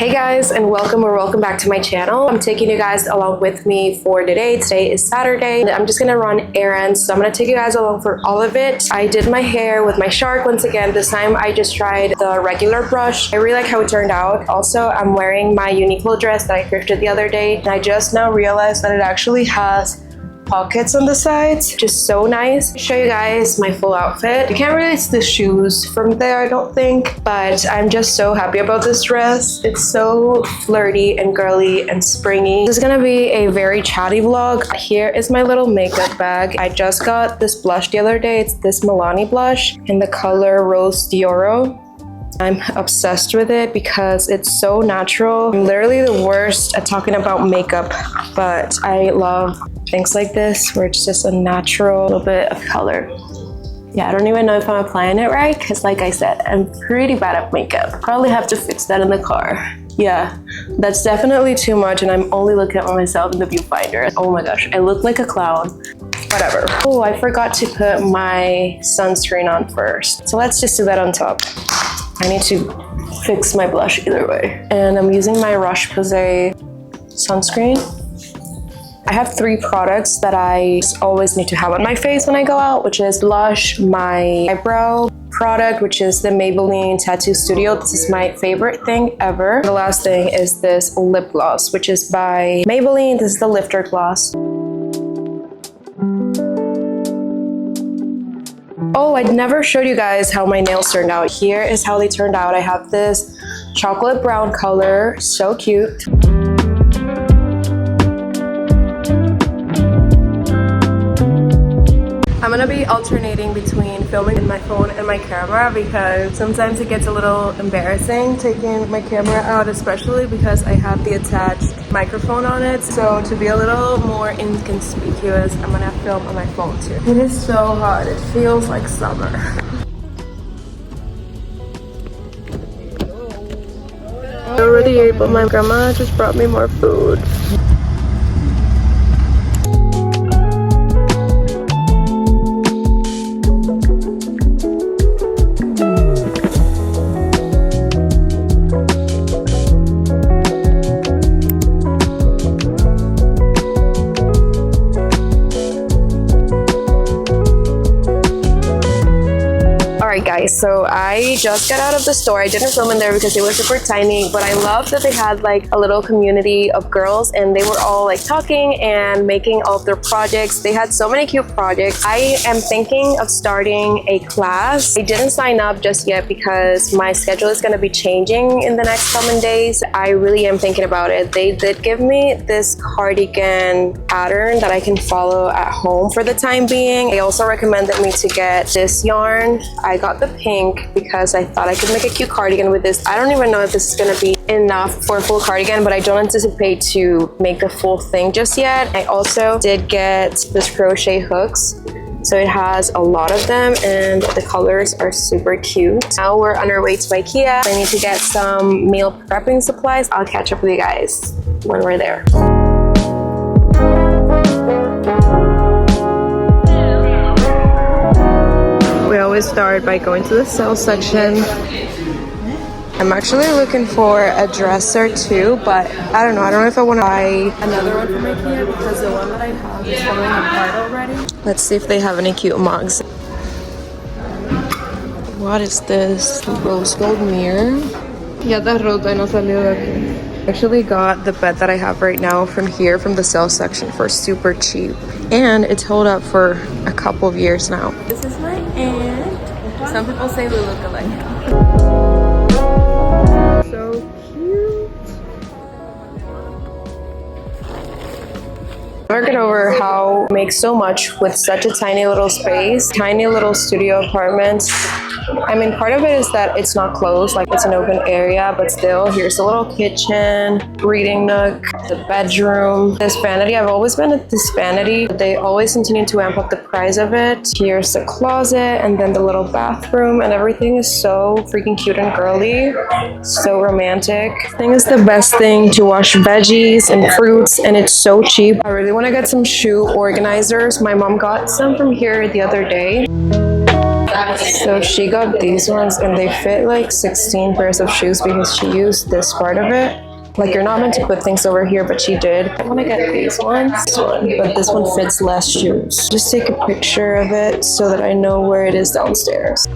Hey guys, and welcome back to my channel. I'm taking you guys along with me for today. Today is Saturday and I'm just gonna run errands, so I'm gonna take you guys along for all of it. I did my hair with my shark once again. This time I just tried the regular brush. I really like how it turned out. Also, I'm wearing my Uniqlo dress that I thrifted the other day, and I just now realized that it actually has pockets on the sides, just so nice. I'll show you guys my full outfit. You can't really see the shoes from there, I don't think, but I'm just so happy about this dress. It's so flirty and girly and springy. This is gonna be a very chatty vlog. Here is my little makeup bag. I just got this blush the other day. It's this Milani blush in the color Rose d'Oro. I'm obsessed with it because it's so natural. I'm literally the worst at talking about makeup, but I love things like this where it's just a natural little bit of color. Yeah, I don't even know if I'm applying it right because, like I said, I'm pretty bad at makeup. Probably have to fix that in the car. Yeah, that's definitely too much, and I'm only looking at myself in the viewfinder. Oh my gosh, I look like a clown. Whatever. Oh, I forgot to put my sunscreen on first, so let's just do that on top. I need to fix my blush either way. And I'm using my Roche-Posay sunscreen. I have 3 products that I always need to have on my face when I go out, which is blush, my eyebrow product, which is the Maybelline Tattoo Studio. This is my favorite thing ever. The last thing is this lip gloss, which is by Maybelline. This is the Lifter Gloss. Oh, I never showed you guys how my nails turned out. Here is how they turned out. I have this chocolate brown color, so cute. I'm gonna be alternating between filming with my phone and my camera because sometimes it gets a little embarrassing taking my camera out, especially because I have the attached microphone on it. So to be a little more inconspicuous, I'm gonna film on my phone too. It is so hot, it feels like summer. I already ate, but my grandma just brought me more food. Alright guys, so I just got out of the store. I didn't film in there because it was super tiny, but I love that they had like a little community of girls and they were all like talking and making all of their projects. They had so many cute projects. I am thinking of starting a class. I didn't sign up just yet because my schedule is going to be changing in the next coming days. I really am thinking about it. They did give me this cardigan pattern that I can follow at home for the time being. They also recommended me to get this yarn. I got the pink because I thought I could make a cute cardigan with this. I don't even know if this is going to be enough for a full cardigan, but I don't anticipate to make the full thing just yet. I also did get this crochet hooks. So it has a lot of them and the colors are super cute. Now we're on our way to IKEA. I need to get some meal prepping supplies. I'll catch up with you guys when we're there. We always start by going to the sale section. I'm actually looking for a dresser too, but I don't know if I want to buy another one from IKEA because the one that I have is falling apart already. Let's see if they have any cute mugs. What is this? Rose gold mirror? Ya está rota y no salió de aquí. I actually got the bed that I have right now from here, from the sale section, for super cheap. And it's held up for a couple of years now. This is my aunt. Some people say we look alike. So cute. Never get over how it makes so much with such a tiny little space. Tiny little studio apartment. I mean, part of it is that it's not closed, like it's an open area, but still, here's a little kitchen, reading nook, the bedroom. This vanity, I've always been at this vanity, but they always continue to amp up the price of it. Here's the closet, and then the little bathroom, and everything is so freaking cute and girly, so romantic. This thing is the best thing to wash veggies and fruits, and it's so cheap. I really want to get some shoe organizers. My mom got some from here the other day. So she got these ones and they fit like 16 pairs of shoes because she used this part of it. Like, you're not meant to put things over here, but she did. I want to get these ones, but this one fits less shoes. Just take a picture of it so that I know where it is downstairs.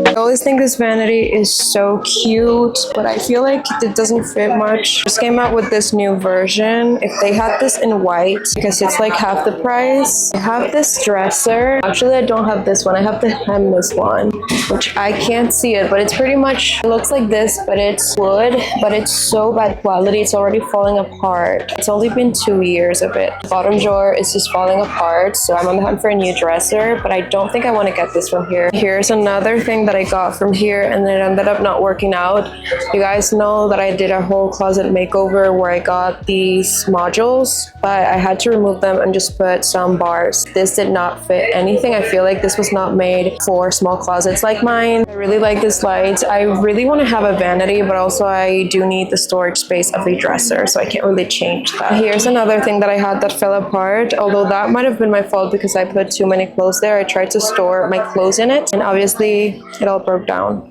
I always think this vanity is so cute, but I feel like it doesn't fit much. Just came out with this new version. If they had this in white, because it's like half the price. I have this dresser. Actually, I don't have this one. I have the hemless one, which I can't see it, but it's pretty much, it looks like this, but it's wood, but it's so bad quality. It's already falling apart. It's only been 2 years of it. The bottom drawer is just falling apart, so I'm on the hunt for a new dresser, but I don't think I want to get this from here. Here's another thing that I got from here and it ended up not working out. You guys know that I did a whole closet makeover where I got these modules, but I had to remove them and just put some bars. This did not fit anything. I feel like this was not made for small closets like mine. I really like this light. I really want to have a vanity, but also I do need the storage space of a dresser, so I can't really change that. Here's another thing that I had that fell apart, although that might have been my fault because I put too many clothes there. I tried to store my clothes in it and obviously it all broke down.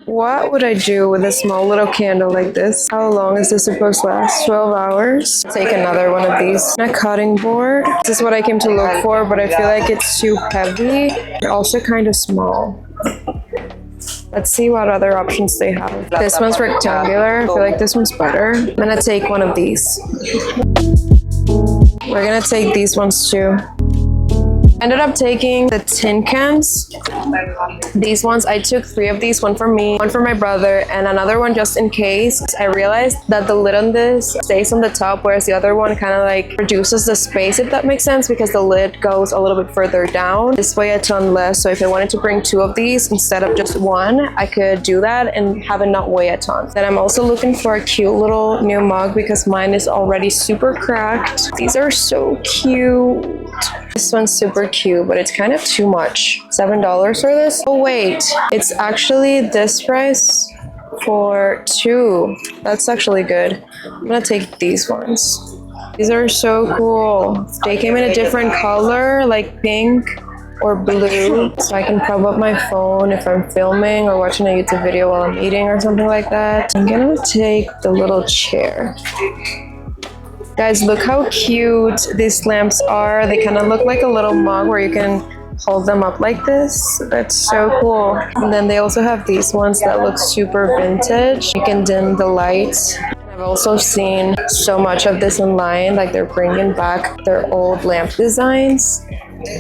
What would I do with a small little candle like this? How long is this supposed to last? 12 hours? Take another one of these. A cutting board. This is what I came to look for, but I feel like it's too heavy and also kind of small. Let's see what other options they have. This one's rectangular. I feel like this one's better. I'm gonna take one of these. We're gonna take these ones too. Ended up taking the tin cans. These ones, I took 3 of these, one for me, one for my brother, and another one just in case. I realized that the lid on this stays on the top, whereas the other one kind of like reduces the space, if that makes sense, because the lid goes a little bit further down. This way a ton less, so if I wanted to bring 2 of these instead of just one, I could do that and have it not weigh a ton. Then I'm also looking for a cute little new mug because mine is already super cracked. These are so cute. This one's super cute, but it's kind of too much. $7 for this? Oh wait, it's actually this price for 2. That's actually good. I'm gonna take these ones. These are so cool. They came in a different color, like pink or blue, so I can prop up my phone if I'm filming or watching a YouTube video while I'm eating or something like that. I'm gonna take the little chair. Guys, look how cute these lamps are. They kind of look like a little mug where you can hold them up like this. That's so cool. And then they also have these ones that look super vintage. You can dim the lights. I've also seen so much of this online, like they're bringing back their old lamp designs.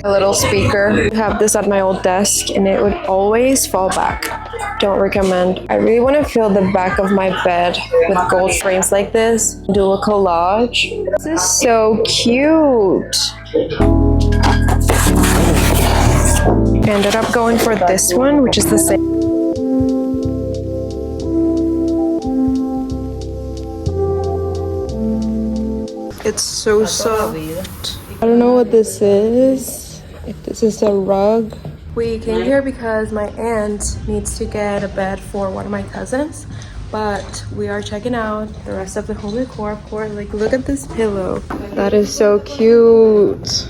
A little speaker. I have this at my old desk and it would always fall back. Don't recommend. I really want to fill the back of my bed with gold frames like this. Do a collage. This is so cute. Ended up going for this one, which is the same. It's so soft. I don't know what this is. If this is a rug. We came here because my aunt needs to get a bed for one of my cousins, but we are checking out the rest of the home decor. Of course, like look at this pillow. That is so cute.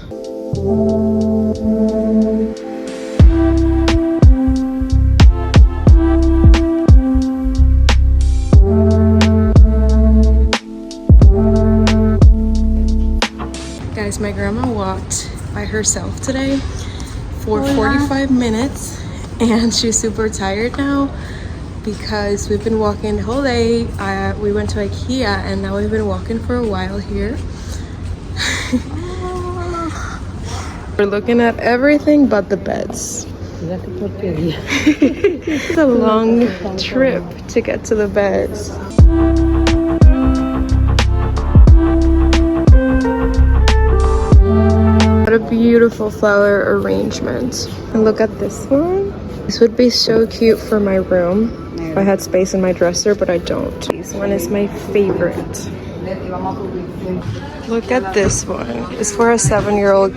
Guys, my grandma walked by herself today for 45 minutes and she's super tired now because we've been walking the whole day. We went to IKEA and now we've been walking for a while here. We're looking at everything but the beds. It's a long trip to get to the beds. What a beautiful flower arrangement. And look at this one. This would be so cute for my room if I had space in my dresser, but I don't. This one is my favorite. Look at this one. It's for a 7-year-old.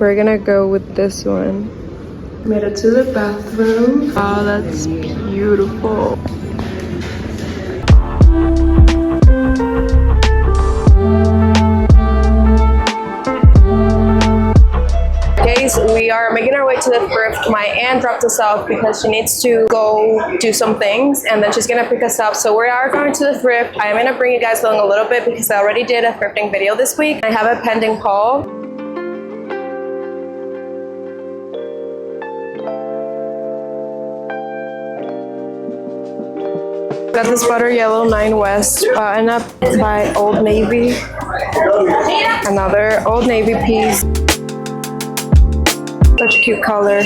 We're gonna go with this one. Made it to the bathroom. Oh, that's beautiful. guys, we are making our way to the thrift. My aunt dropped us off because she needs to go do some things and then she's gonna pick us up. So we are going to the thrift. I am gonna bring you guys along a little bit because I already did a thrifting video this week. I have a pending haul. Got this butter yellow 9 West button up by Old Navy. Another Old Navy piece. Such a cute color.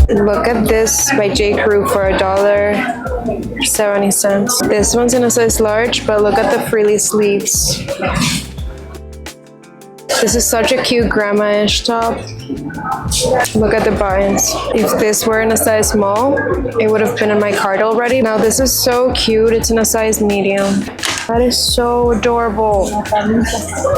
Look at this by J. Crew for $1.70. This one's in a size large, but look at the frilly sleeves. This is such a cute grandma-ish top. Look at the buttons. If this were in a size small, it would have been in my cart already. Now this is so cute. It's in a size medium. That is so adorable. Can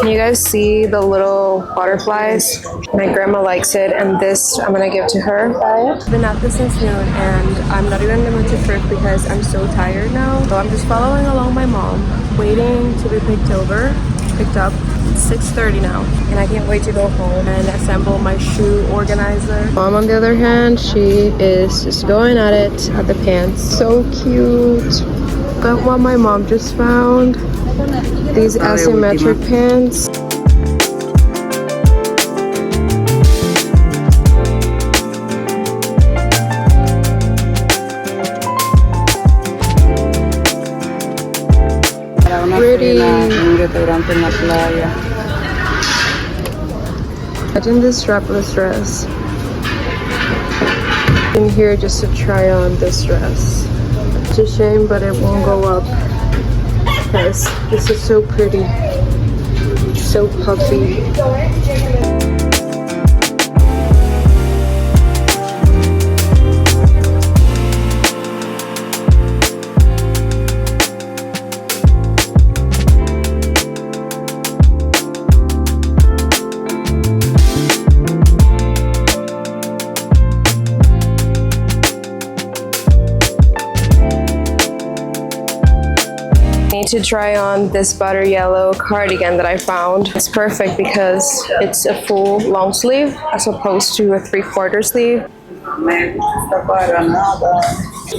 you guys see the little butterflies? My grandma likes it, and this I'm gonna give to her. I've been at this since noon, and I'm not even going to thrift because I'm so tired now. So I'm just following along my mom, waiting to be picked up. It's 6:30 now, and I can't wait to go home and assemble my shoe organizer. Mom, on the other hand, she is just going at it at the pants. So cute. Got what my mom just found. These asymmetric pants. Pretty. Imagine this strapless dress. I'm here just to try on this dress. It's a shame, but it won't go up because this is so pretty, so puffy. To try on this butter yellow cardigan that I found. It's perfect because it's a full long sleeve as opposed to a 3/4 sleeve. I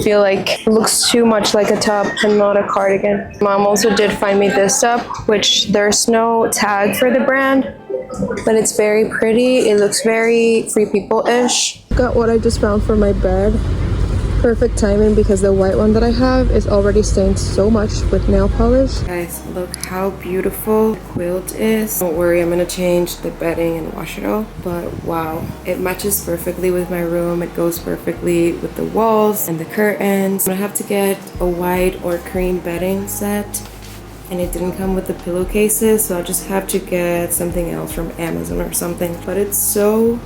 feel like it looks too much like a top and not a cardigan. Mom also did find me this top, which there's no tag for the brand, but it's very pretty. It looks very Free People-ish. Got what I just found for my bed. Perfect timing because the white one that I have is already stained so much with nail polish. Guys, look how beautiful the quilt is. Don't worry, I'm gonna change the bedding and wash it all. But wow, it matches perfectly with my room. It goes perfectly with the walls and the curtains. I'm gonna have to get a white or cream bedding set. And it didn't come with the pillowcases, so I'll just have to get something else from Amazon or something. But it's so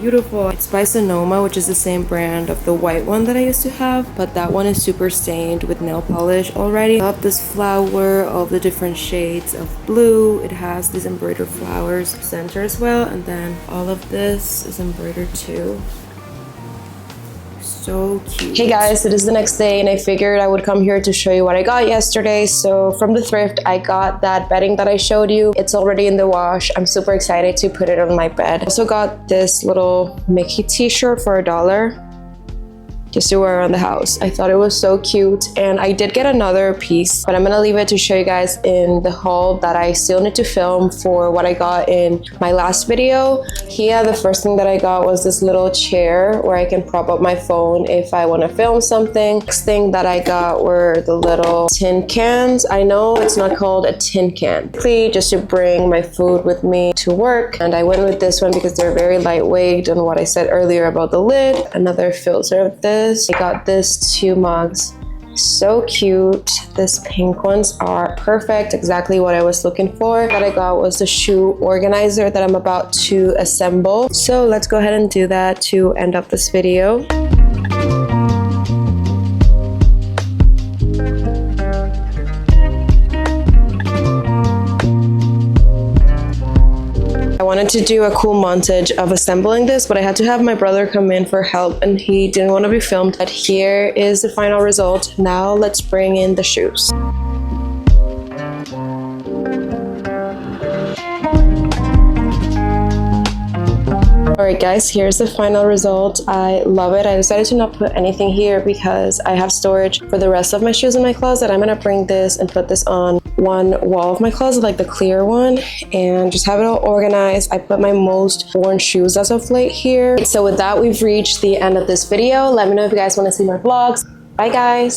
beautiful. It's by Sonoma, which is the same brand of the white one that I used to have, but that one is super stained with nail polish already. I love this flower, all the different shades of blue. It has these embroidered flowers center as well, and then all of this is embroidered too. So cute. Hey guys, it is the next day and I figured I would come here to show you what I got yesterday. So from the thrift, I got that bedding that I showed you. It's already in the wash. I'm super excited to put it on my bed. I also got this little Mickey t-shirt for $1. Just to wear around the house. I thought it was so cute, and I did get another piece, but I'm gonna leave it to show you guys in the haul that I still need to film for what I got in my last video. Here, the first thing that I got was this little chair where I can prop up my phone if I want to film something. Next thing that I got were the little tin cans. I know it's not called a tin can, just to bring my food with me to work, and I went with this one because they're very lightweight and what I said earlier about the lid. Another filter of this. I got this 2 mugs. So cute. These pink ones are perfect, exactly what I was looking for. What I got was the shoe organizer that I'm about to assemble. So let's go ahead and do that to end up this video. I wanted to do a cool montage of assembling this, but I had to have my brother come in for help and he didn't want to be filmed. But here is the final result. Now let's bring in the shoes. Alright guys, here's the final result. I love it. I decided to not put anything here because I have storage for the rest of my shoes in my closet. I'm gonna bring this and put this on one wall of my closet, like the clear one, and just have it all organized. I put my most worn shoes as of late here. So with that, we've reached the end of this video. Let me know if you guys want to see more vlogs. Bye guys.